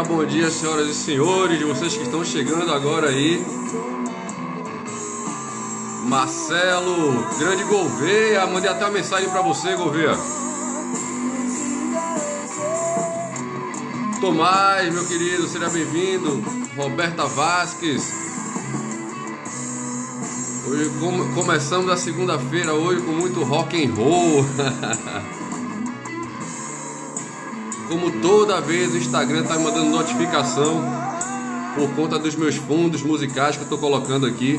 Bom dia, senhoras e senhores, vocês que estão chegando agora aí. Marcelo, grande Gouveia, mandei até uma mensagem para você, Gouveia. Tomás, meu querido, seja bem-vindo. Roberta Vasques. Hoje começamos a segunda-feira hoje com muito rock and roll. Como toda vez o Instagram tá me mandando notificação por conta dos meus fundos musicais que eu tô colocando aqui.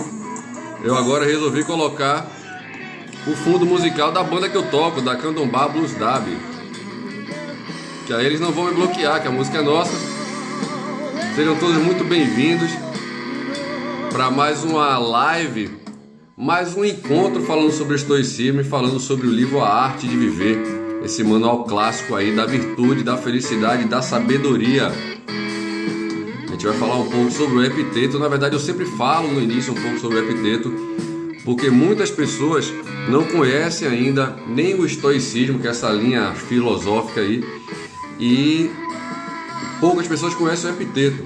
Eu agora resolvi colocar o fundo musical da banda que eu toco, da Candomblé Blues Dab. Que aí eles não vão me bloquear, que a música é nossa. Sejam todos muito bem-vindos para mais uma live, mais um encontro falando sobre estoicismo e falando sobre o livro A Arte de Viver. Esse manual clássico aí da virtude, da felicidade, da sabedoria. A gente vai falar um pouco sobre o Epiteto. Na verdade eu sempre falo no início um pouco sobre o Epiteto, porque muitas pessoas não conhecem ainda nem o estoicismo, que é essa linha filosófica aí, e poucas pessoas conhecem o Epiteto.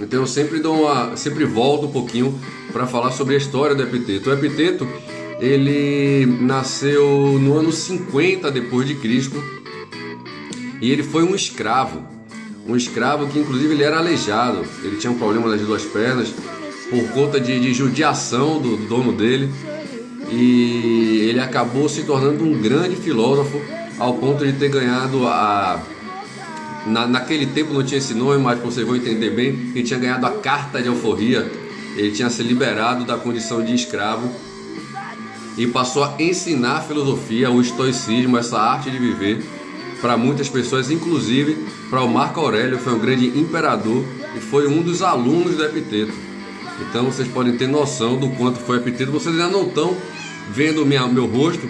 Então eu sempre volto um pouquinho para falar sobre a história do Epiteto. O Epiteto, ele nasceu no ano 50 depois de Cristo e ele foi um escravo que inclusive ele era aleijado, ele tinha um problema nas duas pernas por conta de judiação do dono dele, e ele acabou se tornando um grande filósofo ao ponto de ter ganhado naquele tempo não tinha esse nome, mas vocês vão entender bem, ele tinha ganhado a carta de alforria, ele tinha se liberado da condição de escravo e passou a ensinar a filosofia, o estoicismo, essa arte de viver para muitas pessoas, inclusive para o Marco Aurélio, foi um grande imperador e foi um dos alunos do Epiteto. Então vocês podem ter noção do quanto foi o Epiteto. Vocês ainda não estão vendo meu rosto,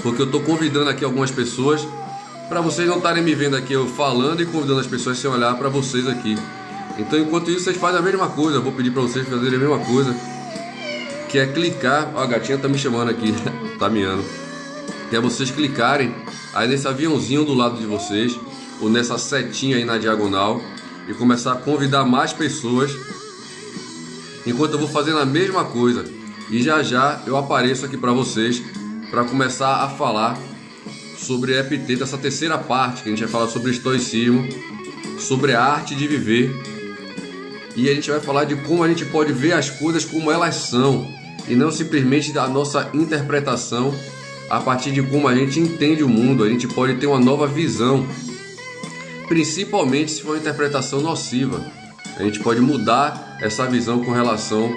porque eu estou convidando aqui algumas pessoas, para vocês não estarem me vendo aqui eu falando e convidando as pessoas sem olhar para vocês aqui. Então enquanto isso vocês fazem a mesma coisa, eu vou pedir para vocês fazerem a mesma coisa, que é clicar, ó, a gatinha tá me chamando aqui, tá miando, que é vocês clicarem aí nesse aviãozinho do lado de vocês, ou nessa setinha aí na diagonal, e começar a convidar mais pessoas, enquanto eu vou fazendo a mesma coisa, e já eu apareço aqui para vocês, para começar a falar sobre Epiteto, essa terceira parte, que a gente vai falar sobre estoicismo, sobre a arte de viver, e a gente vai falar de como a gente pode ver as coisas como elas são, e não simplesmente da nossa interpretação a partir de como a gente entende o mundo. A gente pode ter uma nova visão, principalmente se for uma interpretação nociva. A gente pode mudar essa visão com relação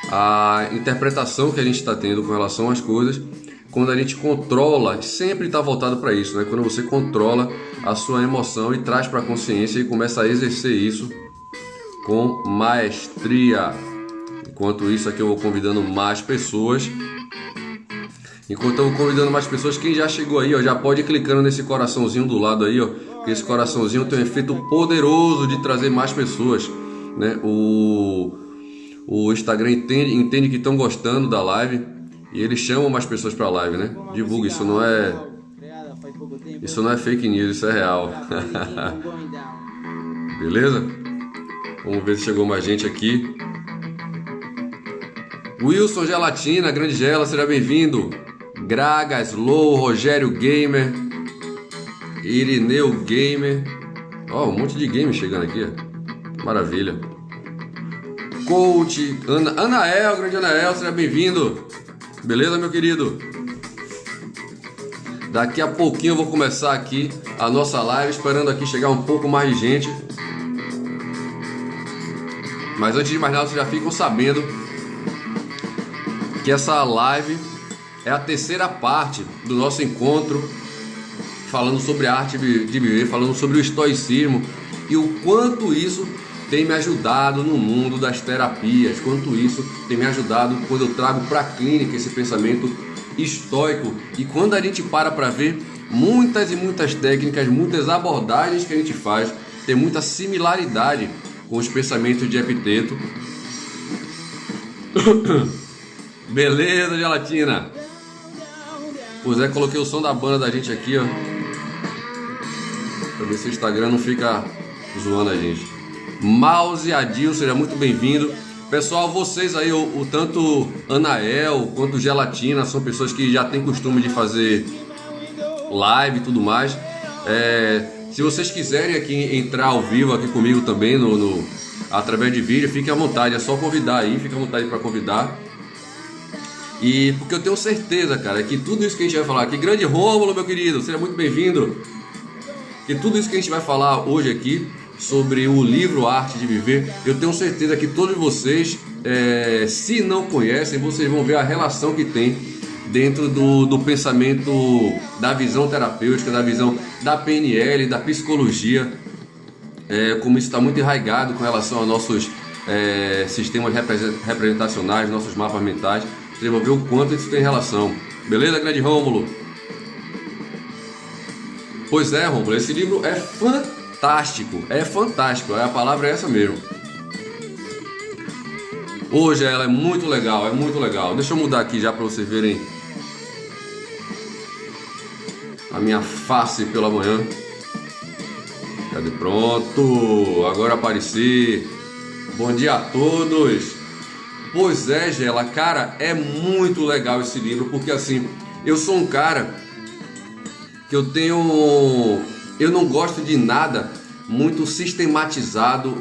à interpretação que a gente está tendo com relação às coisas, quando a gente controla, sempre está voltado para isso, né? Quando você controla a sua emoção e traz para a consciência e começa a exercer isso com maestria. Enquanto isso aqui eu vou convidando mais pessoas. Enquanto eu vou convidando mais pessoas, quem já chegou aí, ó, já pode ir clicando nesse coraçãozinho do lado aí, ó, porque esse coraçãozinho tem um efeito poderoso de trazer mais pessoas, né? O Instagram entende que estão gostando da live e eles chamam mais pessoas para a live, né? Divulga, isso não é fake news, isso é real. Beleza? Vamos ver se chegou mais gente aqui. Wilson Gelatina, grande Gela, seja bem-vindo. Graga, Slow, Rogério Gamer, Irineu Gamer. Ó, um monte de game chegando aqui. Maravilha. Coach, Anael, grande Anael, seja bem-vindo. Beleza, meu querido? Daqui a pouquinho eu vou começar aqui a nossa live, esperando aqui chegar um pouco mais de gente. Mas antes de mais nada, vocês já ficam sabendo que essa live é a terceira parte do nosso encontro, falando sobre a arte de viver, falando sobre o estoicismo e o quanto isso tem me ajudado no mundo das terapias, quanto isso tem me ajudado quando eu trago para a clínica esse pensamento estoico. E quando a gente para ver muitas e muitas técnicas, muitas abordagens que a gente faz, tem muita similaridade com os pensamentos de Epiteto. Beleza, gelatina? Pois é, coloquei o som da banda da gente aqui, ó, pra ver se o Instagram não fica zoando a gente. Mouse Adil, seja muito bem-vindo. Pessoal, vocês aí, o tanto Anael quanto Gelatina, são pessoas que já têm costume de fazer live e tudo mais. Se vocês quiserem aqui entrar ao vivo aqui comigo também, através de vídeo, fiquem à vontade, é só convidar aí, fica à vontade para convidar. E porque eu tenho certeza, cara, que tudo isso que a gente vai falar aqui, grande Rômulo, meu querido, seja muito bem-vindo. Que tudo isso que a gente vai falar hoje aqui sobre o livro Arte de Viver, eu tenho certeza que todos vocês, se não conhecem, vocês vão ver a relação que tem dentro do pensamento, da visão terapêutica, da visão da PNL, da psicologia, como isso está muito enraizado com relação aos nossos sistemas representacionais, nossos mapas mentais. Vocês vão ver o quanto isso tem relação. Beleza, grande Rômulo? Pois é, Rômulo, esse livro é fantástico, a palavra é essa mesmo. Hoje ela é muito legal, Deixa eu mudar aqui já para vocês verem a minha face pela manhã. Cadê? Pronto, agora apareci. Bom dia a todos. Pois é, Gela, cara, é muito legal esse livro, porque assim, eu sou um cara que eu não gosto de nada muito sistematizado.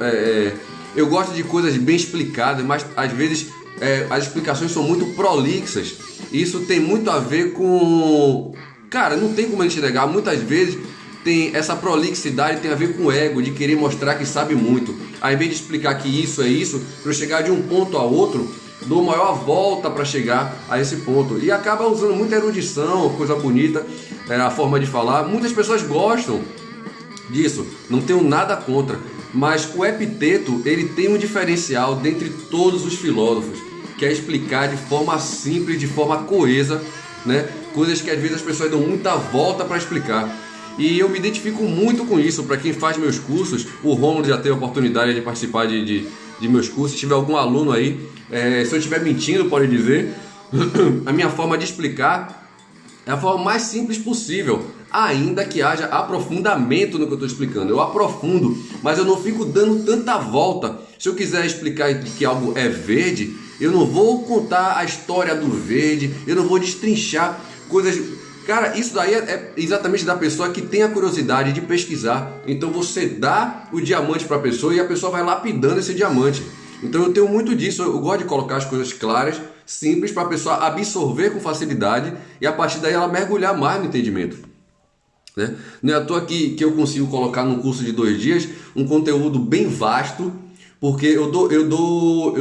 Eu gosto de coisas bem explicadas, mas às vezes as explicações são muito prolixas. Isso tem muito a ver com... Cara, não tem como a gente negar, muitas vezes tem essa prolixidade, tem a ver com o ego, de querer mostrar que sabe muito. Ao invés de explicar que isso é isso, para eu chegar de um ponto a outro, dou maior volta para chegar a esse ponto. E acaba usando muita erudição, coisa bonita, a forma de falar. Muitas pessoas gostam disso, não tenho nada contra. Mas o Epiteto, ele tem um diferencial dentre todos os filósofos, que é explicar de forma simples, de forma coesa, né? Coisas que às vezes as pessoas dão muita volta para explicar. E eu me identifico muito com isso. Para quem faz meus cursos, o Romulo já teve a oportunidade de participar de meus cursos. Se tiver algum aluno aí, se eu estiver mentindo, pode dizer. A minha forma de explicar é a forma mais simples possível, ainda que haja aprofundamento no que eu estou explicando. Eu aprofundo, mas eu não fico dando tanta volta. Se eu quiser explicar que algo é verde, eu não vou contar a história do verde, eu não vou destrinchar coisas... Cara, isso daí é exatamente da pessoa que tem a curiosidade de pesquisar. Então você dá o diamante para a pessoa e a pessoa vai lapidando esse diamante. Então eu tenho muito disso, eu gosto de colocar as coisas claras, simples, para a pessoa absorver com facilidade e a partir daí ela mergulhar mais no entendimento, né? Não é à toa que eu consigo colocar num curso de 2 dias um conteúdo bem vasto, porque eu dou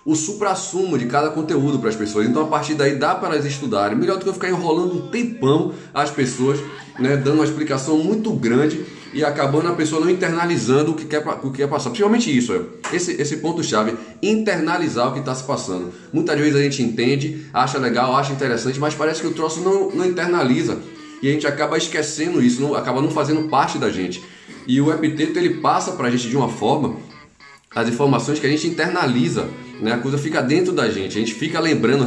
o suprassumo de cada conteúdo para as pessoas. Então a partir daí dá para elas estudarem. Melhor do que eu ficar enrolando um tempão as pessoas, né, dando uma explicação muito grande e acabando a pessoa não internalizando o que quer passar. Principalmente isso, esse ponto-chave, internalizar o que está se passando. Muitas vezes a gente entende, acha legal, acha interessante, mas parece que o troço não internaliza. E a gente acaba esquecendo isso, acaba não fazendo parte da gente. E o Epiteto, ele passa para a gente de uma forma as informações que a gente internaliza, né? A coisa fica dentro da gente, a gente fica lembrando,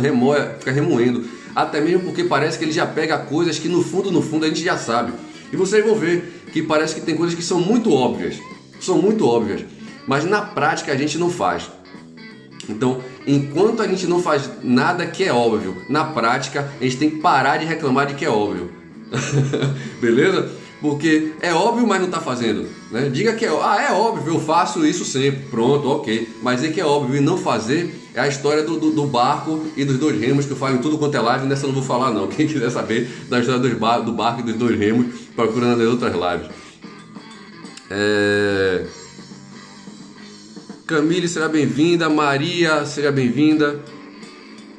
fica remoendo, até mesmo porque parece que ele já pega coisas que no fundo a gente já sabe. E vocês vão ver que parece que tem coisas que são muito óbvias, mas na prática a gente não faz. Então, enquanto a gente não faz nada que é óbvio, na prática a gente tem que parar de reclamar de que é óbvio. Beleza? Porque é óbvio, mas não está fazendo, né? Diga que é óbvio, eu faço isso sempre, pronto, ok. Mas dizer que é óbvio e não fazer é a história do barco e dos dois remos, que eu falo em tudo quanto é live, nessa eu não vou falar não. Quem quiser saber da história do barco e dos dois remos, procurando nas outras lives. Camille, seja bem-vinda. Maria, seja bem-vinda.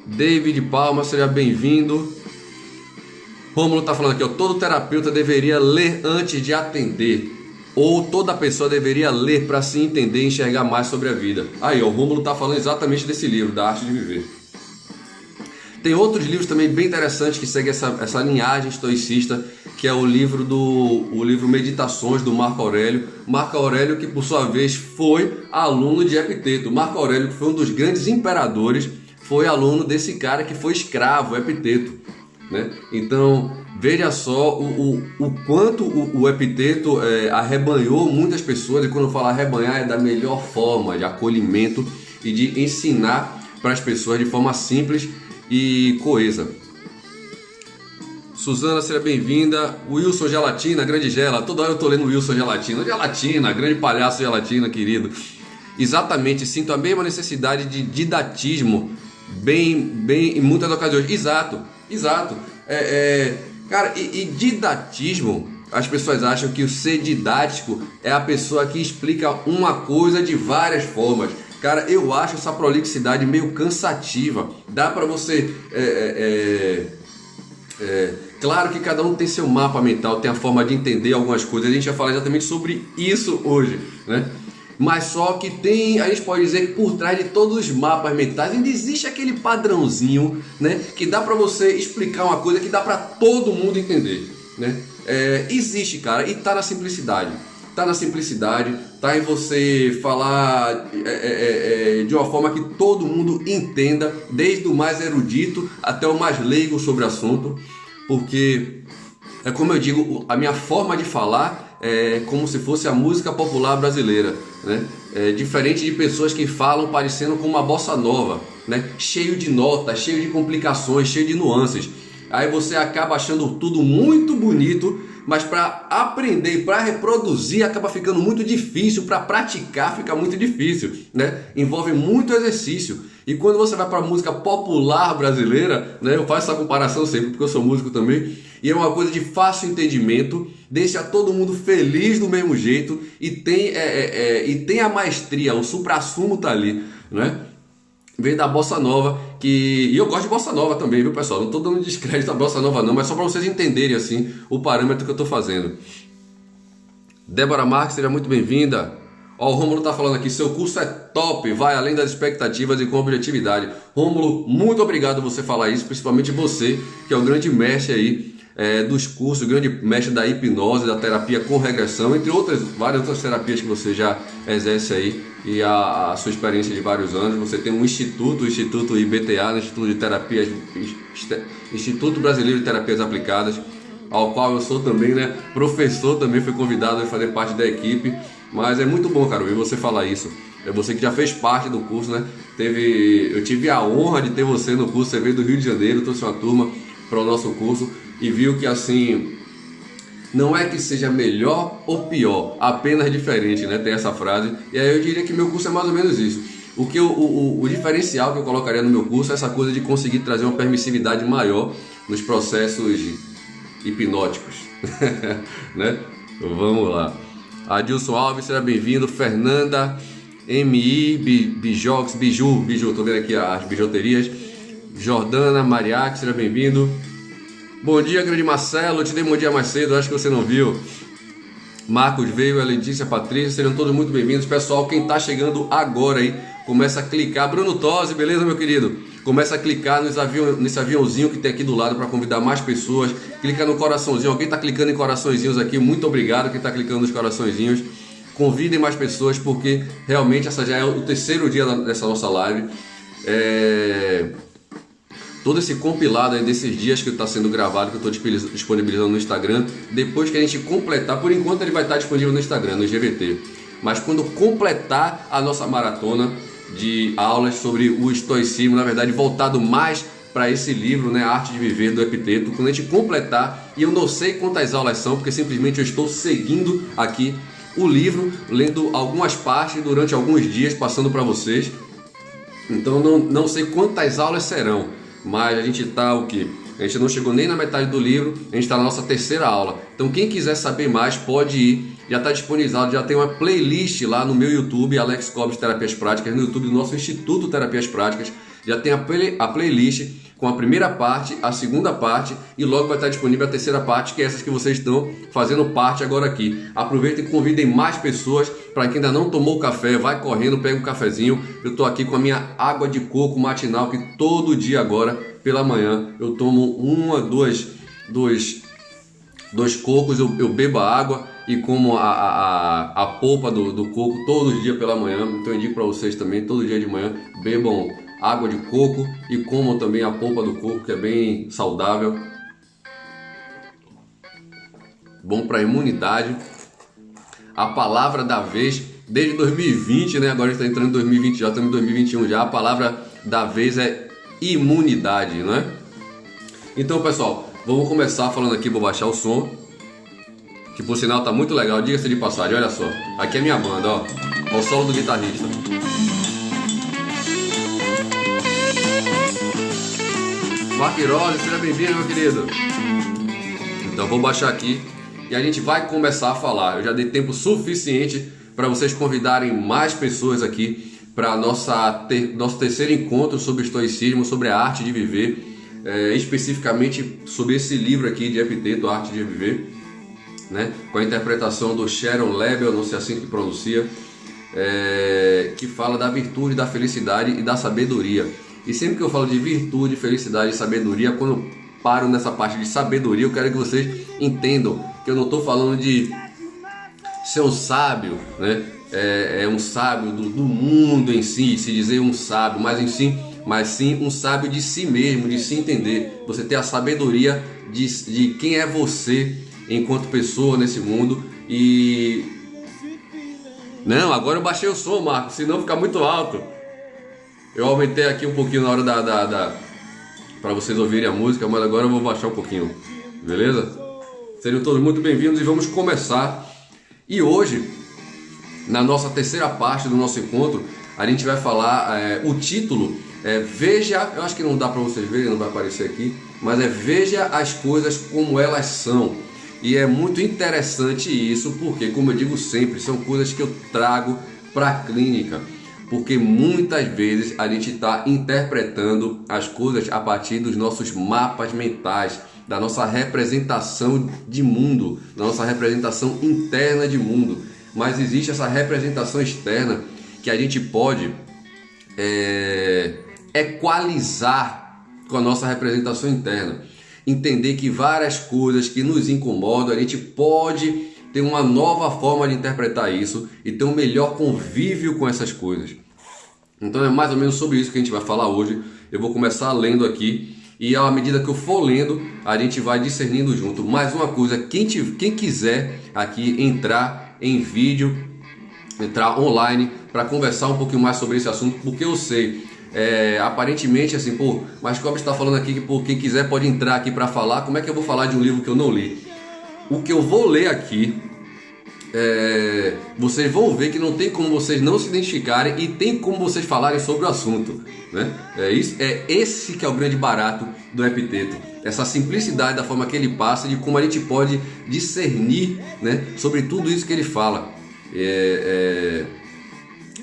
David Palma, seja bem-vindo. Rômulo está falando aqui, ó, todo terapeuta deveria ler antes de atender. Ou toda pessoa deveria ler para se entender e enxergar mais sobre a vida. Aí, ó, o Rômulo está falando exatamente desse livro, da Arte de Viver. Tem outros livros também bem interessantes que seguem essa linhagem estoicista, que é o livro Meditações, do Marco Aurélio. Marco Aurélio, que por sua vez foi aluno de Epiteto. Marco Aurélio, que foi um dos grandes imperadores, foi aluno desse cara que foi escravo, Epiteto, né? Então, veja só o quanto o Epiteto arrebanhou muitas pessoas, e quando eu falo arrebanhar é da melhor forma de acolhimento e de ensinar para as pessoas de forma simples e coesa. Suzana, seja bem-vinda. Wilson Gelatina, grande Gela, toda hora eu tô lendo Wilson Gelatina, grande palhaço Gelatina, querido. Exatamente, sinto a mesma necessidade de didatismo bem em muitas ocasiões. Exato. Cara, e didatismo, as pessoas acham que o ser didático é a pessoa que explica uma coisa de várias formas. Cara, eu acho essa prolixidade meio cansativa. Dá pra você... claro que cada um tem seu mapa mental, tem a forma de entender algumas coisas. A gente vai falar exatamente sobre isso hoje, né? Mas só que a gente pode dizer que por trás de todos os mapas mentais ainda existe aquele padrãozinho, né? Que dá pra você explicar uma coisa que dá pra todo mundo entender, né? Existe, cara, e tá na simplicidade. Tá em você falar de uma forma que todo mundo entenda, desde o mais erudito até o mais leigo sobre o assunto, porque é como eu digo, a minha forma de falar é como se fosse a música popular brasileira, né? Diferente de pessoas que falam parecendo com uma bossa nova, né? Cheio de notas, cheio de complicações, cheio de nuances. Aí você acaba achando tudo muito bonito, mas para aprender e para reproduzir acaba ficando muito difícil, para praticar fica muito difícil, né? Envolve muito exercício. E quando você vai para a música popular brasileira, né? Eu faço essa comparação sempre porque eu sou músico também, e é uma coisa de fácil entendimento, deixa todo mundo feliz do mesmo jeito e tem a maestria, o suprassumo tá ali, né? Vem da bossa nova, e eu gosto de bossa nova também, viu, pessoal? Não estou dando descrédito à bossa nova não, mas só para vocês entenderem assim o parâmetro que eu estou fazendo. Débora Marques, seja muito bem-vinda. Ó, o Rômulo está falando aqui, seu curso é top, vai além das expectativas e com objetividade. Rômulo, muito obrigado por você falar isso, principalmente você, que é o grande mestre aí dos cursos, o grande mestre da hipnose, da terapia com regressão, entre várias outras terapias que você já exerce aí, e a sua experiência de vários anos. Você tem um instituto, o Instituto IBTA, Instituto Brasileiro de Terapias Aplicadas, ao qual eu sou também, né, professor, também fui convidado a fazer parte da equipe. Mas é muito bom, cara, ouvir você falar isso. É você que já fez parte do curso, né? Eu tive a honra de ter você no curso. Você veio do Rio de Janeiro, trouxe uma turma para o nosso curso e viu que assim, não é que seja melhor ou pior, apenas diferente, né? Tem essa frase. E aí eu diria que meu curso é mais ou menos isso. O diferencial que eu colocaria no meu curso é essa coisa de conseguir trazer uma permissividade maior nos processos hipnóticos, né? Vamos lá. Adilson Alves, seja bem-vindo. Fernanda, MI, Bijox, Biju, tô vendo aqui as bijuterias. Jordana, Mariac, seja bem-vindo. Bom dia, grande Marcelo, eu te dei um bom dia mais cedo, acho que você não viu. Marcos veio, a Letícia, a Patrícia, sejam todos muito bem-vindos. Pessoal, quem tá chegando agora aí, começa a clicar. Bruno Tosi, beleza, meu querido? Começa a clicar nesse aviãozinho que tem aqui do lado para convidar mais pessoas. Clica no coraçãozinho. Alguém está clicando em coraçõezinhos aqui? Muito obrigado quem está clicando nos coraçõezinhos. Convidem mais pessoas, porque realmente essa já é o terceiro dia dessa nossa live. Todo esse compilado aí desses dias que está sendo gravado, que eu estou disponibilizando no Instagram. Depois que a gente completar, por enquanto ele vai estar disponível no Instagram, no GVT. Mas quando completar a nossa maratona de aulas sobre o estoicismo, na verdade voltado mais para esse livro, né, Arte de Viver, do Epiteto, quando a gente completar, e eu não sei quantas aulas são, porque simplesmente eu estou seguindo aqui o livro, lendo algumas partes durante alguns dias, passando para vocês. Então não sei quantas aulas serão, mas a gente está o quê? A gente não chegou nem na metade do livro, a gente está na nossa terceira aula. Então quem quiser saber mais pode ir, já está disponibilizado, já tem uma playlist lá no meu YouTube, Alex Cobos Terapias Práticas, no YouTube do nosso Instituto Terapias Práticas. Já tem a playlist com a primeira parte, a segunda parte e logo vai estar disponível a terceira parte, que é essas que vocês estão fazendo parte agora aqui. Aproveitem e convidem mais pessoas. Para quem ainda não tomou café, vai correndo, pega um cafezinho. Eu estou aqui com a minha água de coco matinal, que todo dia agora, pela manhã, eu tomo dois cocos, eu bebo a água e como a polpa do coco todos os dias pela manhã. Então eu indico para vocês também, todo dia de manhã, bebam água de coco e comam também a polpa do coco, que é bem saudável, bom para a imunidade. A palavra da vez, desde 2020, né? Agora a gente está entrando em 2020, já estamos em 2021 já. A palavra da vez é imunidade, né? Então, pessoal, vamos começar falando aqui. Vou baixar o som, que por sinal tá muito legal, diga-se de passagem. Olha só, aqui é minha banda, ó, o solo do guitarrista. Mark Rose, seja bem-vindo, meu querido. Então vou baixar aqui e a gente vai começar a falar. Eu já dei tempo suficiente para vocês convidarem mais pessoas aqui para nosso terceiro encontro sobre estoicismo, sobre a arte de viver, especificamente sobre esse livro aqui de Epiteto, Arte de Viver, né? Com a interpretação do Sharon Lebel, não sei assim que pronuncia, que fala da virtude, da felicidade e da sabedoria. E sempre que eu falo de virtude, felicidade e sabedoria, quando eu paro nessa parte de sabedoria, eu quero que vocês entendam que eu não estou falando de ser um sábio, né? Um sábio do mundo em si, se dizer um sábio, mas sim um sábio de si mesmo, de se entender. Você ter a sabedoria de quem é você enquanto pessoa nesse mundo. E não, agora eu baixei o som, Marcos, senão fica muito alto. Eu aumentei aqui um pouquinho na hora para vocês ouvirem a música, mas agora eu vou baixar um pouquinho, beleza? Sejam todos muito bem-vindos e vamos começar. E hoje, na nossa terceira parte do nosso encontro, a gente vai falar, o título Veja, eu acho que não dá para vocês verem, não vai aparecer aqui, mas Veja as coisas como elas são. E é muito interessante isso, porque, como eu digo sempre, são coisas que eu trago para a clínica. Porque muitas vezes a gente está interpretando as coisas a partir dos nossos mapas mentais, da nossa representação de mundo, da nossa representação interna de mundo. Mas existe essa representação externa que a gente pode equalizar com a nossa representação interna. Entender que várias coisas que nos incomodam, a gente pode ter uma nova forma de interpretar isso e ter um melhor convívio com essas coisas. Então é mais ou menos sobre isso que a gente vai falar hoje. Eu vou começar lendo aqui e à medida que eu for lendo, a gente vai discernindo junto. Mais uma coisa, quem quiser aqui entrar em vídeo, entrar online para conversar um pouquinho mais sobre esse assunto, porque eu sei, aparentemente assim, mas Cobos está falando aqui que quem quiser pode entrar aqui para falar. Como é que eu vou falar de um livro que eu não li? O que eu vou ler aqui, vocês vão ver que não tem como vocês não se identificarem e tem como vocês falarem sobre o assunto, né? Esse que é o grande barato do Epiteto, essa simplicidade da forma que ele passa, de como a gente pode discernir, né, sobre tudo isso que ele fala.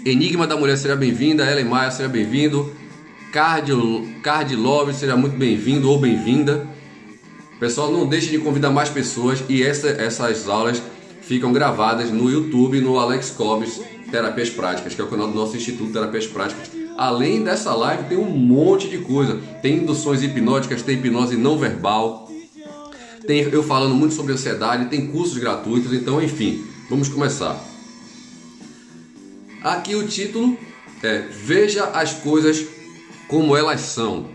Enigma da Mulher, seja bem-vinda. Ellen Maia, seja bem-vindo. Card Love, seja muito bem-vindo ou bem-vinda. Pessoal, não deixe de convidar mais pessoas e essas aulas ficam gravadas no YouTube, no Alex Cobos Terapias Práticas, que é o canal do nosso Instituto Terapias Práticas. Além dessa live, tem um monte de coisa. Tem induções hipnóticas, tem hipnose não verbal, tem eu falando muito sobre ansiedade, tem cursos gratuitos. Então, enfim, vamos começar. Aqui o título é Veja as coisas como elas são.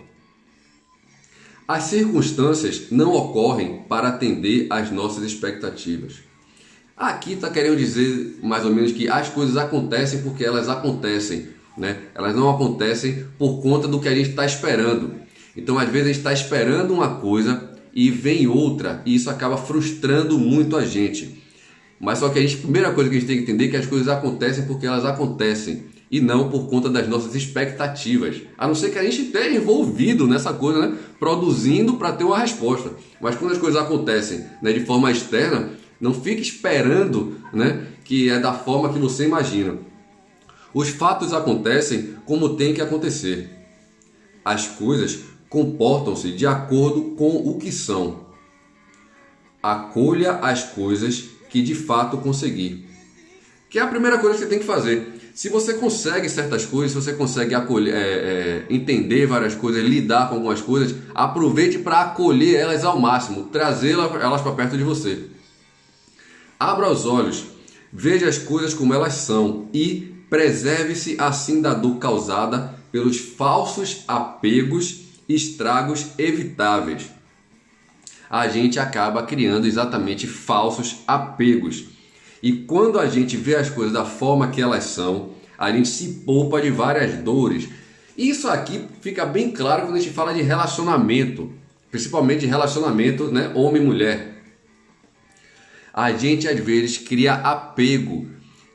As circunstâncias não ocorrem para atender às nossas expectativas. Aqui está querendo dizer mais ou menos que as coisas acontecem porque elas acontecem, né? Elas não acontecem por conta do que a gente está esperando. Então, às vezes, a gente está esperando uma coisa e vem outra, e isso acaba frustrando muito a gente. Mas só que a primeira coisa que a gente tem que entender é que as coisas acontecem porque elas acontecem, e não por conta das nossas expectativas. A não ser que a gente esteja envolvido nessa coisa, né? Produzindo para ter uma resposta. Mas quando as coisas acontecem, né, de forma externa, não fique esperando, né, que é da forma que você imagina. Os fatos acontecem como tem que acontecer. As coisas comportam-se de acordo com o que são. Acolha as coisas que de fato conseguir. Que é a primeira coisa que você tem que fazer. Se você consegue certas coisas, se você consegue entender várias coisas, lidar com algumas coisas, aproveite para acolher elas ao máximo, trazê-las para perto de você. Abra os olhos, veja as coisas como elas são e preserve-se assim da dor causada pelos falsos apegos e estragos evitáveis. A gente acaba criando exatamente falsos apegos. E quando a gente vê as coisas da forma que elas são, a gente se poupa de várias dores. Isso aqui fica bem claro quando a gente fala de relacionamento, principalmente de relacionamento, né, homem e mulher. A gente às vezes cria apego,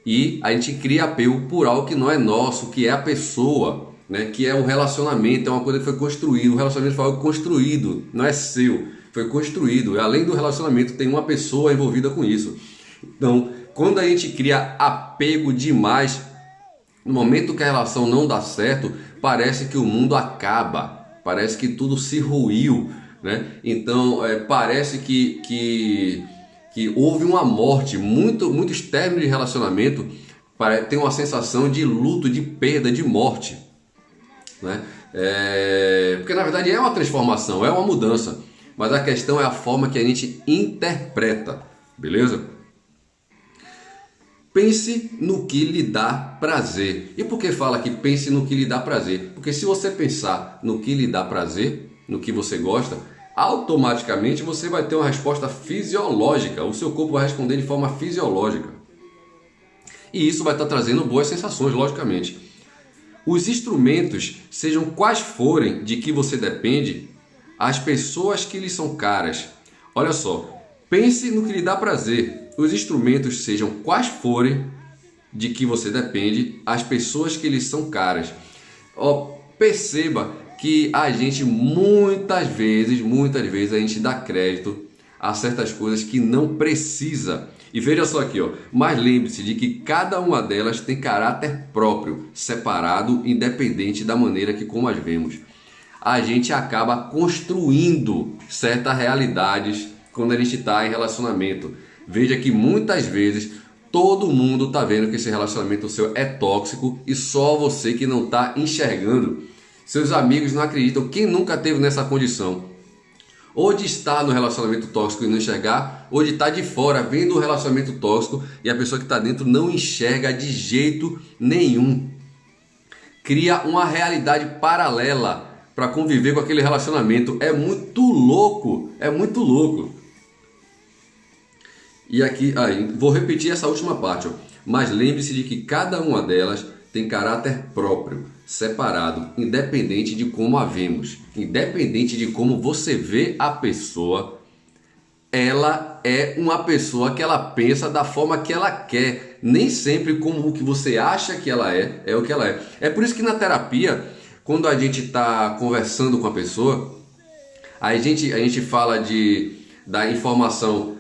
e a gente cria apego por algo que não é nosso, que é a pessoa, né, que é o relacionamento, é uma coisa que foi construída. O relacionamento foi algo construído, não é seu, foi construído. E além do relacionamento tem uma pessoa envolvida com isso. Então, quando a gente cria apego demais, no momento que a relação não dá certo, parece que o mundo acaba, parece que tudo se ruiu, né? Então, parece que houve uma morte. Muitos términos de relacionamento tem uma sensação de luto, de perda, de morte, né? Porque na verdade é uma transformação, é uma mudança, mas a questão é a forma que a gente interpreta, beleza? Pense no que lhe dá prazer. E por que fala que pense no que lhe dá prazer? Porque se você pensar no que lhe dá prazer, no que você gosta, automaticamente você vai ter uma resposta fisiológica. O seu corpo vai responder de forma fisiológica. E isso vai estar trazendo boas sensações, logicamente. Os instrumentos, sejam quais forem de que você depende, as pessoas que lhe são caras. Olha só, pense no que lhe dá prazer. Os instrumentos, sejam quais forem de que você depende, as pessoas que lhe são caras. Perceba que a gente muitas vezes a gente dá crédito a certas coisas que não precisa. E veja só aqui, mas lembre-se de que cada uma delas tem caráter próprio, separado, independente da maneira que como as vemos. A gente acaba construindo certas realidades quando a gente está em relacionamento. Veja que muitas vezes todo mundo está vendo que esse relacionamento seu é tóxico e só você que não está enxergando. Seus amigos não acreditam. Quem nunca teve nessa condição? Ou de estar no relacionamento tóxico e não enxergar, ou de estar de fora vendo o relacionamento tóxico e a pessoa que está dentro não enxerga de jeito nenhum. Cria uma realidade paralela para conviver com aquele relacionamento. É muito louco, é muito louco. E aqui, vou repetir essa última parte, mas lembre-se de que cada uma delas tem caráter próprio, separado, independente de como a vemos, independente de como você vê a pessoa, ela é uma pessoa que ela pensa da forma que ela quer, nem sempre como o que você acha que ela é o que ela é. É por isso que na terapia, quando a gente está conversando com a pessoa, a gente fala da informação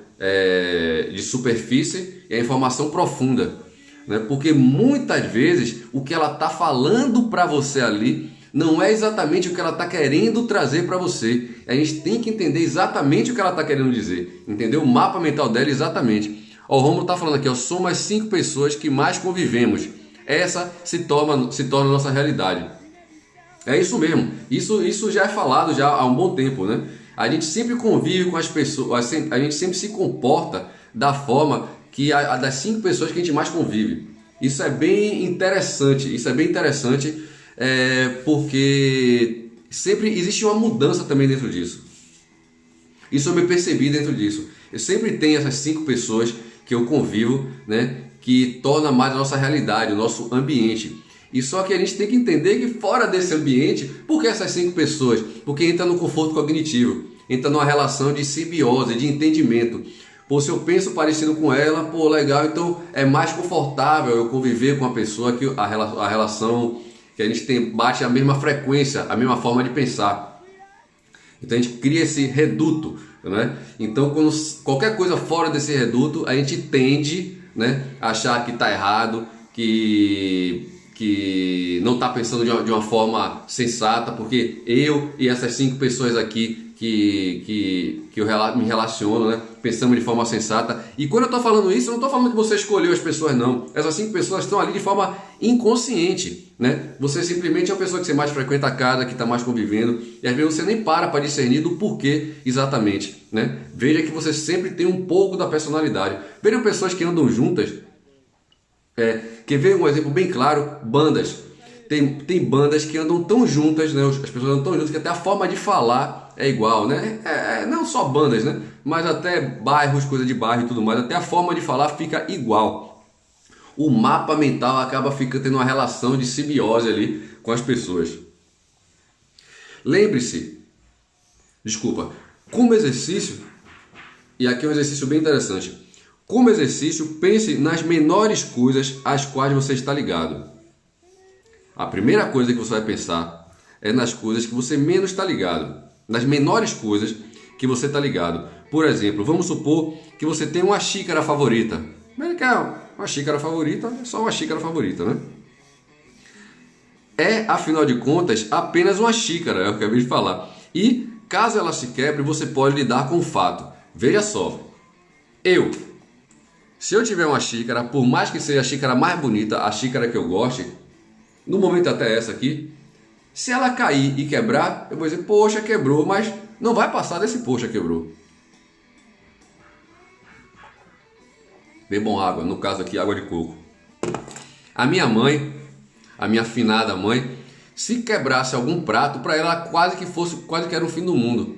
de superfície e a informação profunda, né? Porque muitas vezes o que ela está falando para você ali não é exatamente o que ela está querendo trazer para você. A gente tem que entender exatamente o que ela está querendo dizer, entendeu? O mapa mental dela exatamente. O Rômulo está falando aqui, somos as 5 pessoas que mais convivemos. Essa se torna nossa realidade. É isso mesmo. Isso já é falado já há um bom tempo, né? A gente sempre convive com as pessoas, a gente sempre se comporta da forma que das 5 pessoas que a gente mais convive. Isso é bem interessante, porque sempre existe uma mudança também dentro disso. Isso eu me percebi dentro disso. Eu sempre tenho essas 5 pessoas que eu convivo, né, que torna mais a nossa realidade, o nosso ambiente. E só que a gente tem que entender que fora desse ambiente, por que essas 5 pessoas? Porque entra no conforto cognitivo, entra numa relação de simbiose, de entendimento. Pô, se eu penso parecido com ela, pô, legal, então é mais confortável eu conviver com a pessoa que a relação que a gente tem bate a mesma frequência, a mesma forma de pensar. Então a gente cria esse reduto, né? Então quando qualquer coisa fora desse reduto, a gente tende, né, a achar que está errado, que não está pensando de uma forma sensata, porque eu e essas 5 pessoas aqui que eu me relaciono, né, pensamos de forma sensata. E quando eu estou falando isso, eu não estou falando que você escolheu as pessoas, não. Essas 5 pessoas estão ali de forma inconsciente, né? Você simplesmente é a pessoa que você mais frequenta a casa, que está mais convivendo, e às vezes você nem para discernir do porquê exatamente, né? Veja que você sempre tem um pouco da personalidade. Vejam pessoas que andam juntas. Quer ver um exemplo bem claro? Bandas. Tem bandas que andam tão juntas, né? As pessoas andam tão juntas que até a forma de falar é igual, né? Não só bandas, né? Mas até bairros, coisa de bairro e tudo mais, até a forma de falar fica igual. O mapa mental acaba tendo uma relação de simbiose ali com as pessoas. Lembre-se, como exercício, e aqui é um exercício bem interessante. Como exercício, pense nas menores coisas às quais você está ligado. A primeira coisa que você vai pensar é nas coisas que você menos está ligado. Nas menores coisas que você está ligado. Por exemplo, vamos supor que você tem uma xícara favorita. Mas que é uma xícara favorita, é só uma xícara favorita, né? É, afinal de contas, apenas uma xícara, é o que eu acabei de falar. E, caso ela se quebre, você pode lidar com o fato. Veja só, se eu tiver uma xícara, por mais que seja a xícara mais bonita, a xícara que eu goste, no momento até essa aqui, se ela cair e quebrar, eu vou dizer, poxa, quebrou, mas não vai passar desse poxa, quebrou. Bebam água, no caso aqui, água de coco. A minha mãe, a minha afinada mãe, se quebrasse algum prato, para ela quase que era o fim do mundo.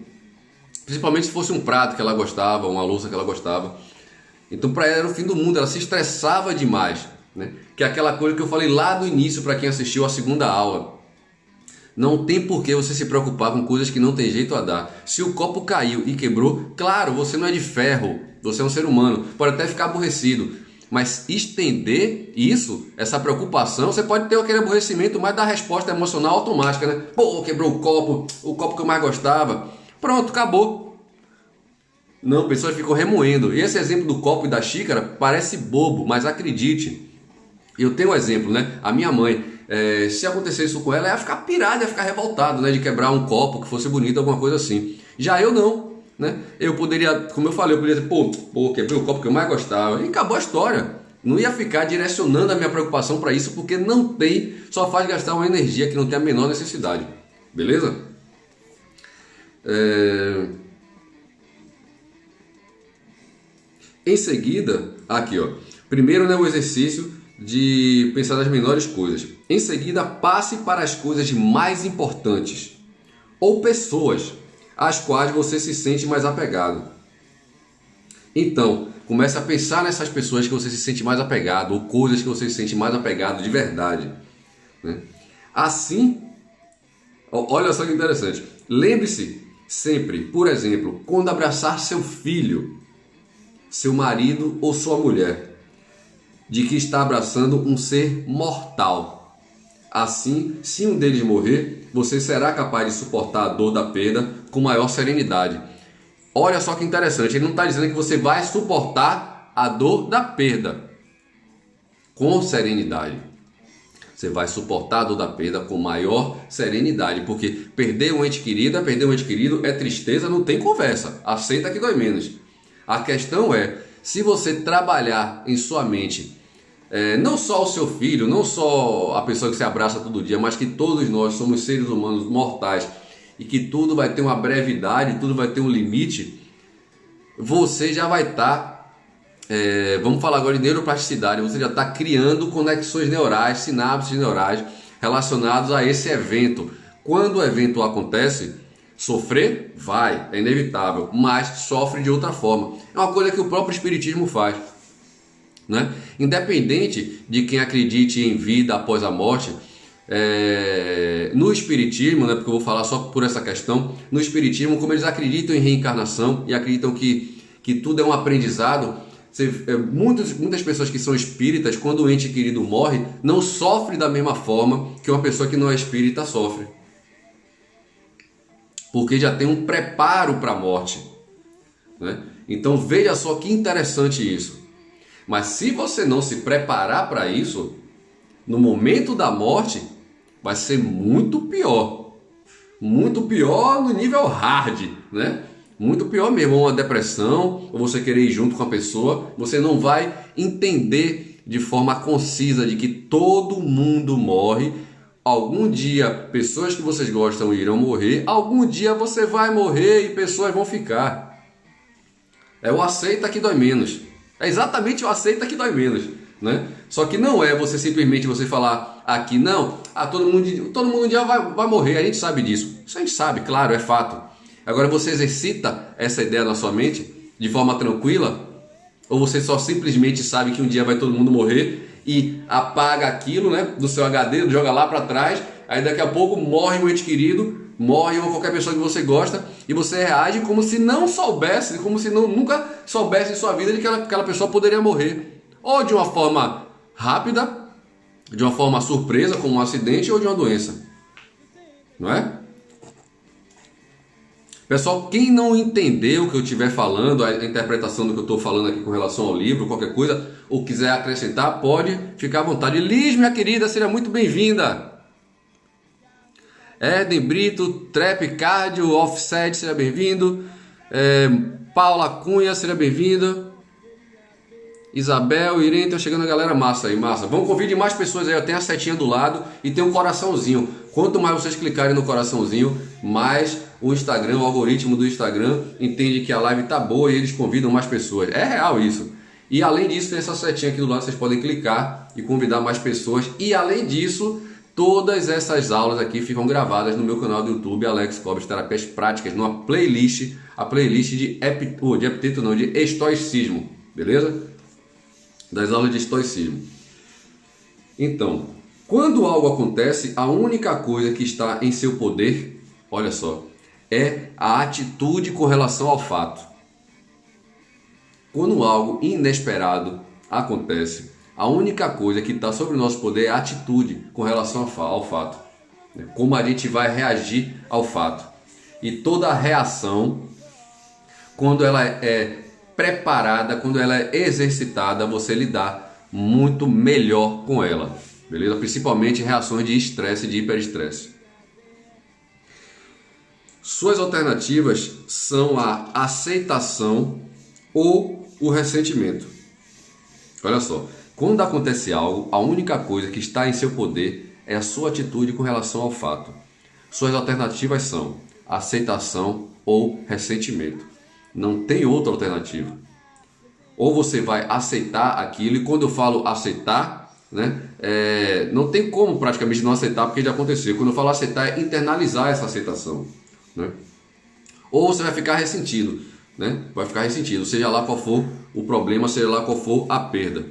Principalmente se fosse um prato que ela gostava, uma louça que ela gostava. Então para ela era o fim do mundo, ela se estressava demais, né? Que é aquela coisa que eu falei lá do início para quem assistiu a segunda aula. Não tem por que você se preocupar com coisas que não tem jeito a dar. Se o copo caiu e quebrou, claro, você não é de ferro, você é um ser humano, pode até ficar aborrecido, mas estender isso, essa preocupação, você pode ter aquele aborrecimento, mas dá resposta emocional automática, né? Pô, quebrou o copo que eu mais gostava, pronto, acabou. Não, pessoas ficam remoendo. E esse exemplo do copo e da xícara parece bobo, mas acredite, eu tenho um exemplo, né? A minha mãe, se acontecesse isso com ela, ia ficar pirada, ia ficar revoltado, né? De quebrar um copo que fosse bonito, alguma coisa assim. Já eu não, né? Eu poderia, como eu falei, eu poderia dizer, pô, quebrei o copo que eu mais gostava. E acabou a história. Não ia ficar direcionando a minha preocupação para isso, porque não tem, só faz gastar uma energia que não tem a menor necessidade. Beleza? Em seguida, aqui ó, primeiro, né, o exercício de pensar nas menores coisas. Em seguida, passe para as coisas mais importantes ou pessoas às quais você se sente mais apegado. Então, comece a pensar nessas pessoas que você se sente mais apegado ou coisas que você se sente mais apegado de verdade, né? Assim, olha só que interessante. Lembre-se sempre, por exemplo, quando abraçar seu filho, seu marido ou sua mulher, de que está abraçando um ser mortal. Assim, se um deles morrer, você será capaz de suportar a dor da perda com maior serenidade. Olha só que interessante, ele não está dizendo que você vai suportar a dor da perda com serenidade. Você vai suportar a dor da perda com maior serenidade, porque perder um ente querido é tristeza, não tem conversa, aceita que dói menos. A questão é, se você trabalhar em sua mente, não só o seu filho, não só a pessoa que você abraça todo dia, mas que todos nós somos seres humanos mortais e que tudo vai ter uma brevidade, tudo vai ter um limite, você já vai estar, vamos falar agora de neuroplasticidade, você já está criando conexões neurais, sinapses neurais relacionados a esse evento. Quando o evento acontece, sofrer? Vai, é inevitável, mas sofre de outra forma. É uma coisa que o próprio Espiritismo faz, né? Independente de quem acredite em vida após a morte, No espiritismo, né, porque eu vou falar só por essa questão, no espiritismo, como eles acreditam em reencarnação e acreditam que tudo é um aprendizado, muitas pessoas que são espíritas, quando o ente querido morre, não sofre da mesma forma que uma pessoa que não é espírita sofre, porque já tem um preparo para a morte, né? Então veja só que interessante isso. Mas se você não se preparar para isso, no momento da morte vai ser muito pior no nível hard, né? Muito pior mesmo, uma depressão, ou você querer ir junto com a pessoa, você não vai entender de forma concisa de que todo mundo morre. Algum dia pessoas que vocês gostam irão morrer, algum dia você vai morrer e pessoas vão ficar. É o aceita que dói menos. É exatamente o aceita que dói menos, né? Só que não é você simplesmente você falar aqui, não, todo mundo um dia vai morrer, a gente sabe disso. Isso a gente sabe, claro, é fato. Agora você exercita essa ideia na sua mente de forma tranquila, ou você só simplesmente sabe que um dia vai todo mundo morrer e apaga aquilo, né, do seu HD, joga lá para trás, aí daqui a pouco morre um ente querido, morre ou qualquer pessoa que você gosta e você reage como se não soubesse, como se nunca soubesse em sua vida de que aquela pessoa poderia morrer, ou de uma forma rápida, de uma forma surpresa, como um acidente, ou de uma doença, não é? Pessoal, quem não entendeu o que eu estiver falando, a interpretação do que eu estou falando aqui com relação ao livro, qualquer coisa, ou quiser acrescentar, pode ficar à vontade. Liz, minha querida, seja muito bem-vinda. Eden Brito, Trap Cardio, Offset, seja bem-vindo. Paula Cunha, seja bem-vinda. Isabel, Irene, tá chegando a galera massa aí, massa. Vamos convidar mais pessoas aí, tem a setinha do lado e tem um coraçãozinho. Quanto mais vocês clicarem no coraçãozinho, mais o Instagram, o algoritmo do Instagram entende que a live tá boa e eles convidam mais pessoas. É real isso. E além disso, tem essa setinha aqui do lado, vocês podem clicar e convidar mais pessoas. E além disso, todas essas aulas aqui ficam gravadas no meu canal do YouTube, Alex Cobres Terapias Práticas, numa playlist, a playlist de estoicismo, beleza? Das aulas de estoicismo. Então, quando algo acontece, a única coisa que está em seu poder, olha só, é a atitude com relação ao fato. Quando algo inesperado acontece, a única coisa que está sobre o nosso poder é a atitude com relação ao fato. Como a gente vai reagir ao fato. E toda reação, quando ela é preparada, quando ela é exercitada, você lidar muito melhor com ela, beleza? Principalmente reações de estresse e de hiperestresse. Suas alternativas são a aceitação ou o ressentimento. Olha só, quando acontece algo, a única coisa que está em seu poder é a sua atitude com relação ao fato. Suas alternativas são aceitação ou ressentimento. Não tem outra alternativa. Ou você vai aceitar aquilo, e quando eu falo aceitar, né, não tem como praticamente não aceitar, porque já aconteceu. Quando eu falo aceitar, é internalizar essa aceitação, né? Ou você vai ficar ressentido, né? Vai ficar ressentido, seja lá qual for o problema, seja lá qual for a perda.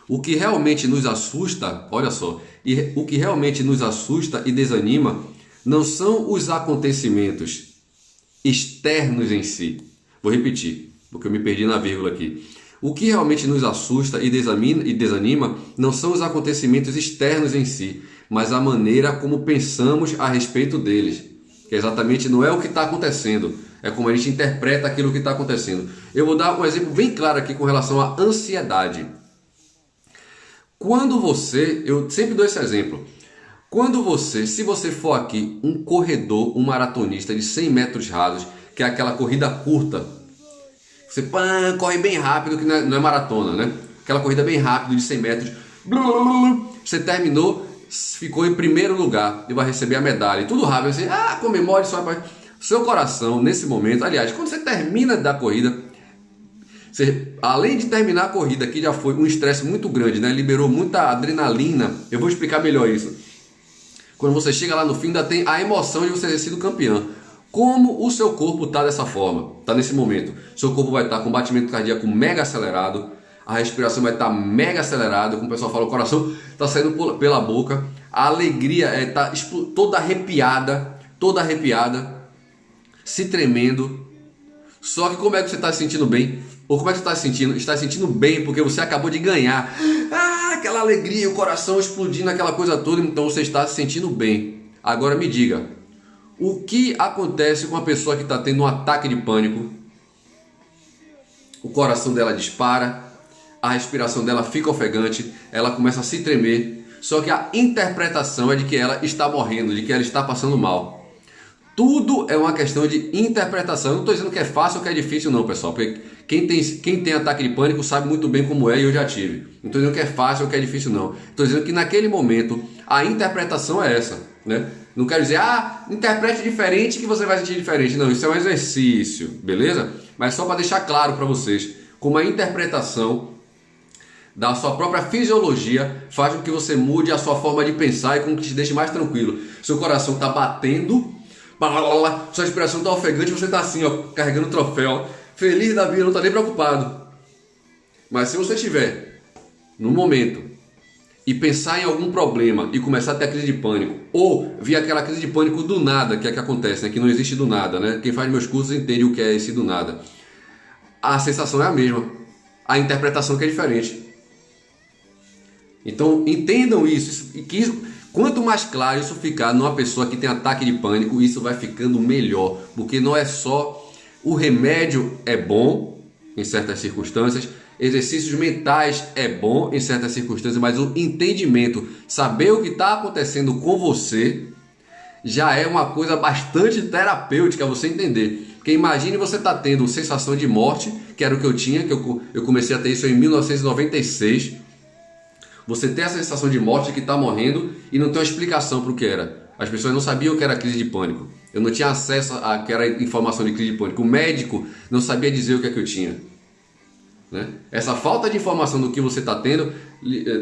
O que realmente nos assusta, olha só, o que realmente nos assusta e desanima não são os acontecimentos externos em si. Vou repetir, porque eu me perdi na vírgula aqui. O que realmente nos assusta e desanima não são os acontecimentos externos em si, mas a maneira como pensamos a respeito deles. Que exatamente não é o que está acontecendo, é como a gente interpreta aquilo que está acontecendo. Eu vou dar um exemplo bem claro aqui com relação à ansiedade. Eu sempre dou esse exemplo. Se você for aqui um corredor, um maratonista de 100 metros rasos, que é aquela corrida curta, você corre bem rápido, que não é maratona, né? Aquela corrida bem rápida de 100 metros, você terminou, ficou em primeiro lugar e vai receber a medalha. E tudo rápido, assim, comemore só. Seu coração, nesse momento, aliás, quando você termina da corrida, você, além de terminar a corrida, que já foi um estresse muito grande, né? Liberou muita adrenalina. Eu vou explicar melhor isso. Quando você chega lá no fim, ainda tem a emoção de você ter sido campeão. Como o seu corpo está dessa forma? Está nesse momento. Seu corpo vai estar com batimento cardíaco mega acelerado, a respiração vai estar mega acelerada, como o pessoal fala, o coração está saindo pela boca, a alegria tá toda arrepiada, se tremendo. Só que como é que você está se sentindo bem? Ou como é que você está se sentindo? Está se sentindo bem porque você acabou de ganhar. Aquela alegria, o coração explodindo, aquela coisa toda, então você está se sentindo bem. Agora me diga, o que acontece com uma pessoa que está tendo um ataque de pânico? O coração dela dispara, a respiração dela fica ofegante, ela começa a se tremer, só que a interpretação é de que ela está morrendo, de que ela está passando mal. Tudo é uma questão de interpretação. Eu não estou dizendo que é fácil ou que é difícil não, pessoal, porque quem tem ataque de pânico sabe muito bem como é e eu já tive. Não estou dizendo que é fácil ou que é difícil não. Estou dizendo que naquele momento a interpretação é essa, né? Não quero dizer, interprete diferente que você vai sentir diferente. Não, isso é um exercício, beleza? Mas só para deixar claro para vocês, como a interpretação da sua própria fisiologia faz com que você mude a sua forma de pensar e com que te deixe mais tranquilo. Seu coração está batendo, sua respiração está ofegante, você está assim, ó, carregando o troféu, feliz da vida, não está nem preocupado. Mas se você estiver no momento e pensar em algum problema e começar a ter a crise de pânico, ou vir aquela crise de pânico do nada, que é que acontece, né? Que não existe do nada, né? Quem faz meus cursos entende o que é esse do nada. A sensação é a mesma, a interpretação que é diferente. Então entendam isso, quanto mais claro isso ficar numa pessoa que tem ataque de pânico, isso vai ficando melhor, porque não é só o remédio é bom em certas circunstâncias, exercícios mentais é bom em certas circunstâncias, mas o entendimento, saber o que está acontecendo com você, já é uma coisa bastante terapêutica você entender. Porque imagine você tá tendo sensação de morte, que era o que eu tinha, que eu comecei a ter isso em 1996. Você tem a sensação de morte, que está morrendo e não tem uma explicação para o que era. As pessoas não sabiam o que era crise de pânico. Eu não tinha acesso àquela informação de crise de pânico. O médico não sabia dizer o que é que eu tinha. Né? Essa falta de informação do que você está tendo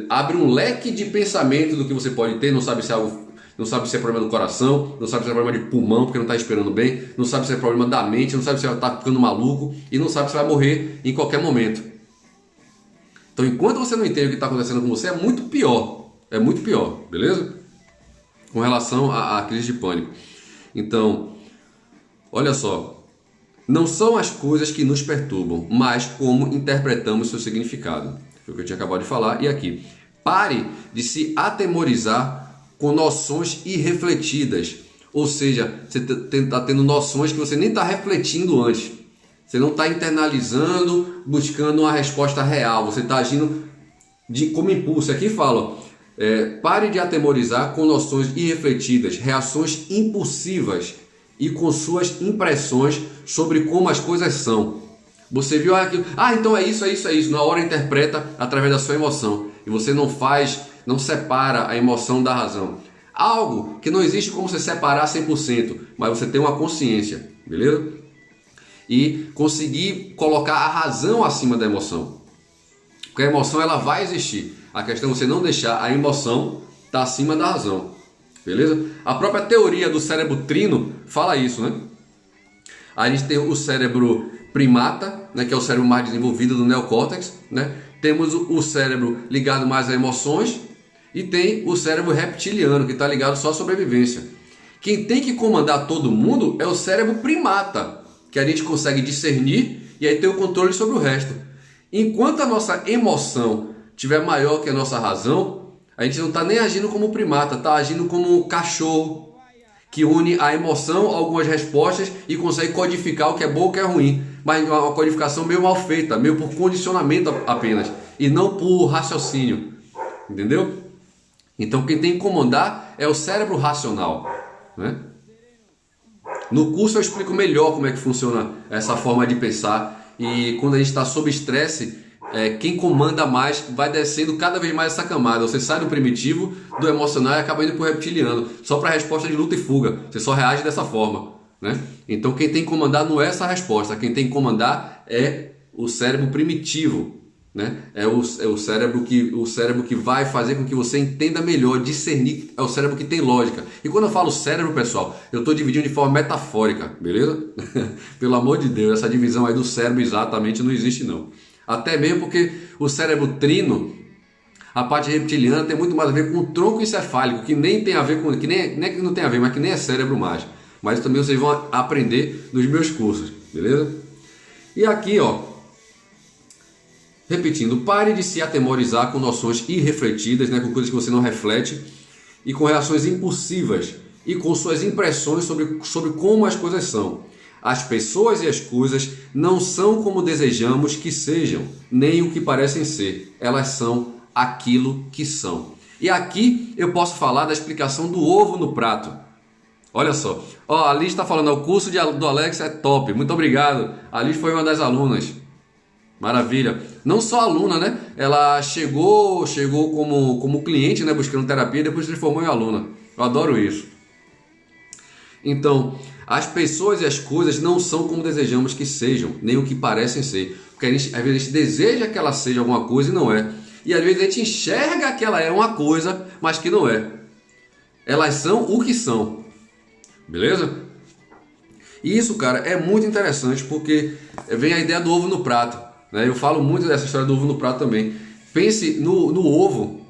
abre um leque de pensamento do que você pode ter. Não sabe se é problema do coração, não sabe se é problema de pulmão porque não está esperando bem, não sabe se é problema da mente, não sabe se está ficando maluco e não sabe se vai morrer em qualquer momento. Então, enquanto você não entende o que está acontecendo com você, é muito pior, beleza? Com relação à crise de pânico. Então, olha só, não são as coisas que nos perturbam, mas como interpretamos seu significado. Foi o que eu tinha acabado de falar. E aqui, pare de se atemorizar com noções irrefletidas, ou seja, você está tendo noções que você nem está refletindo antes. Você não está internalizando, buscando uma resposta real. Você está agindo como impulso. Aqui fala, pare de atemorizar com noções irrefletidas, reações impulsivas e com suas impressões sobre como as coisas são. Você viu aquilo, então é isso. Na hora interpreta através da sua emoção. E você não separa a emoção da razão. Algo que não existe como você separar 100%, mas você tem uma consciência, beleza? E conseguir colocar a razão acima da emoção. Porque a emoção ela vai existir. A questão é você não deixar a emoção estar acima da razão. Beleza? A própria teoria do cérebro trino fala isso, né? A gente tem o cérebro primata, né, que é o cérebro mais desenvolvido do neocórtex, né? Temos o cérebro ligado mais a emoções e tem o cérebro reptiliano, que está ligado só à sobrevivência. Quem tem que comandar todo mundo é o cérebro primata, que a gente consegue discernir e aí ter o controle sobre o resto. Enquanto a nossa emoção estiver maior que a nossa razão, a gente não está nem agindo como primata, está agindo como um cachorro, que une a emoção a algumas respostas e consegue codificar o que é bom e o que é ruim. Mas uma codificação meio mal feita, meio por condicionamento apenas, e não por raciocínio. Entendeu? Então quem tem que comandar é o cérebro racional, né? No curso eu explico melhor como é que funciona essa forma de pensar. E quando a gente está sob estresse, quem comanda mais vai descendo cada vez mais essa camada. Você sai do primitivo, do emocional e acaba indo para o reptiliano, só para a resposta de luta e fuga. Você só reage dessa forma, né? Então quem tem que comandar não é essa resposta. Quem tem que comandar é o cérebro primitivo, né? É o cérebro que vai fazer com que você entenda melhor, discernir. É o cérebro que tem lógica. E quando eu falo cérebro, pessoal, eu estou dividindo de forma metafórica, beleza? Pelo amor de Deus, essa divisão aí do cérebro exatamente não existe não. Até mesmo porque o cérebro trino, A parte reptiliana tem muito mais a ver com o tronco encefálico, que nem tem a ver com, que nem que não tem a ver, mas que nem é cérebro mais. Mas isso também vocês vão aprender nos meus cursos, beleza? E aqui, ó, repetindo, pare de se atemorizar com noções irrefletidas, né, com coisas que você não reflete, e com reações impulsivas, e com suas impressões sobre como as coisas são. As pessoas e as coisas não são como desejamos que sejam, nem o que parecem ser. Elas são aquilo que são. E aqui eu posso falar da explicação do ovo no prato. Olha só, ó, a Liz está falando, o curso do Alex é top, muito obrigado. A Liz foi uma das alunas, maravilha. Não só aluna, né? Ela chegou como cliente, né, buscando terapia, depois se transformou em aluna. Eu adoro isso. Então, as pessoas e as coisas não são como desejamos que sejam, nem o que parecem ser. Porque às vezes a gente deseja que ela seja alguma coisa e não é. E às vezes a gente enxerga que ela é uma coisa, mas que não é. Elas são o que são. Beleza? E isso, cara, é muito interessante porque vem a ideia do ovo no prato, né? Eu falo muito dessa história do ovo no prato também. Pense no ovo,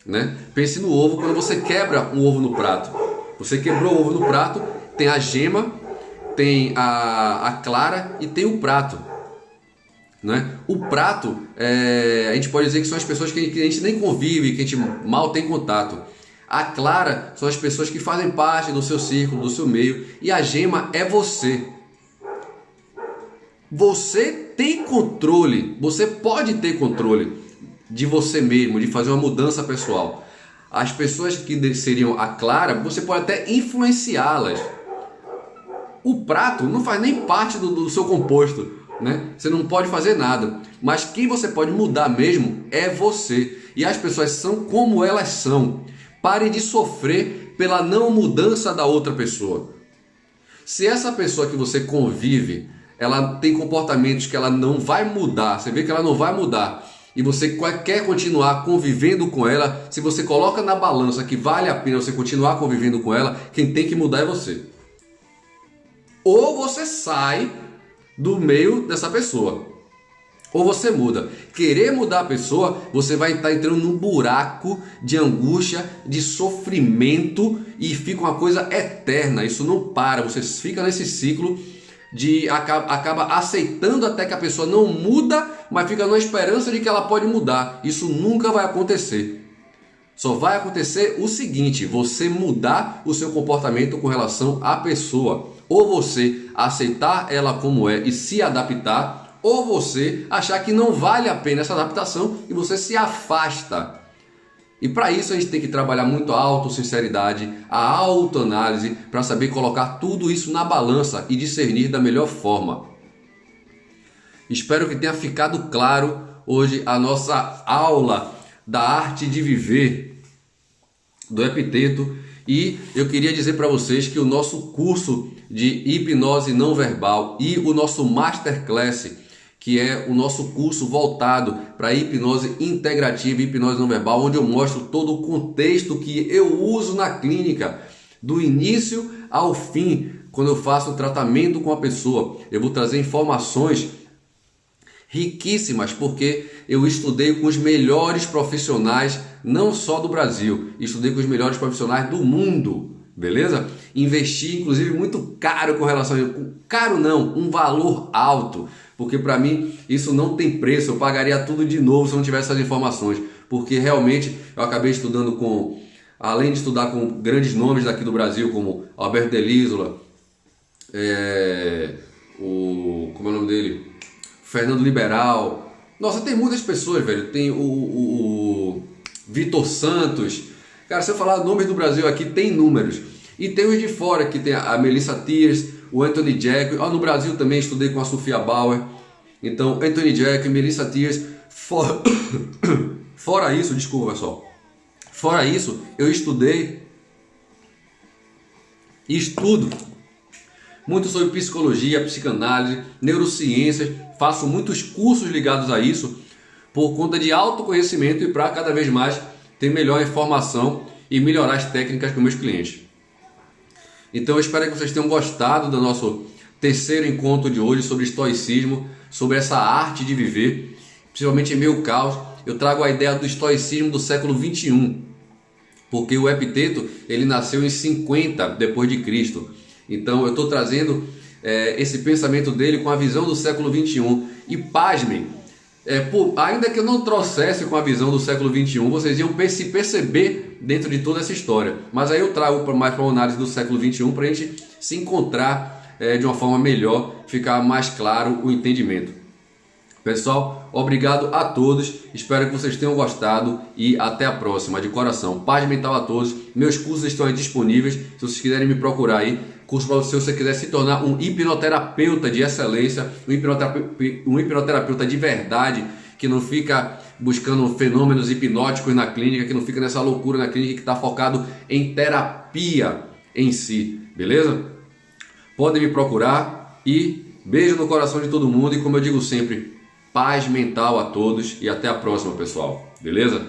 né? Pense no ovo quando você quebra um ovo no prato. Você quebrou o ovo no prato, tem a gema, tem a clara e tem o prato, né? O prato, a gente pode dizer que são as pessoas que a gente nem convive, que a gente mal tem contato. A clara são as pessoas que fazem parte do seu círculo, do seu meio. E a gema é você. Você tem controle, você pode ter controle de você mesmo, de fazer uma mudança pessoal. As pessoas que seriam a clara, você pode até influenciá-las. O prato não faz nem parte do seu composto, né? Você não pode fazer nada. Mas quem você pode mudar mesmo é você. E as pessoas são como elas são. Pare de sofrer pela não mudança da outra pessoa. Se essa pessoa que você convive, ela tem comportamentos que ela não vai mudar, você vê que ela não vai mudar, e você quer continuar convivendo com ela, se você coloca na balança que vale a pena você continuar convivendo com ela, quem tem que mudar é você. Ou você sai do meio dessa pessoa. Ou você muda. Querer mudar a pessoa, você vai estar entrando num buraco de angústia, de sofrimento e fica uma coisa eterna. Isso não para. Você fica nesse ciclo de acaba aceitando até que a pessoa não muda, mas fica na esperança de que ela pode mudar. Isso nunca vai acontecer. Só vai acontecer o seguinte: você mudar o seu comportamento com relação à pessoa. Ou você aceitar ela como é e se adaptar, ou você achar que não vale a pena essa adaptação e você se afasta. E para isso a gente tem que trabalhar muito a autossinceridade, a autoanálise, para saber colocar tudo isso na balança e discernir da melhor forma. Espero que tenha ficado claro hoje a nossa aula da arte de viver do Epiteto. E eu queria dizer para vocês que o nosso curso de hipnose não verbal e o nosso Masterclass, que é o nosso curso voltado para hipnose integrativa e hipnose não verbal, onde eu mostro todo o contexto que eu uso na clínica, do início ao fim, quando eu faço o tratamento com a pessoa. Eu vou trazer informações riquíssimas, porque eu estudei com os melhores profissionais, não só do Brasil, estudei com os melhores profissionais do mundo, beleza? Investi, inclusive, muito caro com relação a... Caro não, um valor alto, porque para mim isso não tem preço, eu pagaria tudo de novo se eu não tivesse essas informações, porque realmente eu acabei estudando com, além de estudar com grandes nomes daqui do Brasil, como Alberto Delisola, como é o nome dele? Fernando Liberal. Nossa, tem muitas pessoas, velho. Tem o Vitor Santos. Cara, se eu falar nomes do Brasil aqui, tem números. E tem os de fora, que tem a Melissa Thiers, o Anthony Jack. No Brasil também estudei com a Sofia Bauer. Então, Anthony Jack, Melissa Thiers. Fora isso, desculpa, pessoal. Fora isso, eu estudei e estudo muito sobre psicologia, psicanálise, neurociências. Faço muitos cursos ligados a isso por conta de autoconhecimento e para cada vez mais ter melhor informação e melhorar as técnicas com meus clientes. Então eu espero que vocês tenham gostado do nosso terceiro encontro de hoje sobre estoicismo, sobre essa arte de viver, principalmente em meio ao caos. eu trago a ideia do estoicismo do século 21, porque o Epiteto ele nasceu em 50 depois de Cristo. Então eu estou trazendo esse pensamento dele com a visão do século 21. E pasmem, ainda que eu não trouxesse com a visão do século 21, vocês iam se perceber dentro de toda essa história. Mas aí eu trago mais para uma análise do século 21 para a gente se encontrar de uma forma melhor, ficar mais claro o entendimento. Pessoal, obrigado a todos, espero que vocês tenham gostado e até a próxima, de coração. Paz mental a todos, meus cursos estão aí disponíveis, se vocês quiserem me procurar aí, curso para você, se você quiser se tornar um hipnoterapeuta de excelência, um hipnoterapeuta de verdade, que não fica buscando fenômenos hipnóticos na clínica, que não fica nessa loucura na clínica, que está focado em terapia em si, beleza? Podem me procurar e beijo no coração de todo mundo e como eu digo sempre, paz mental a todos e até a próxima, pessoal. Beleza?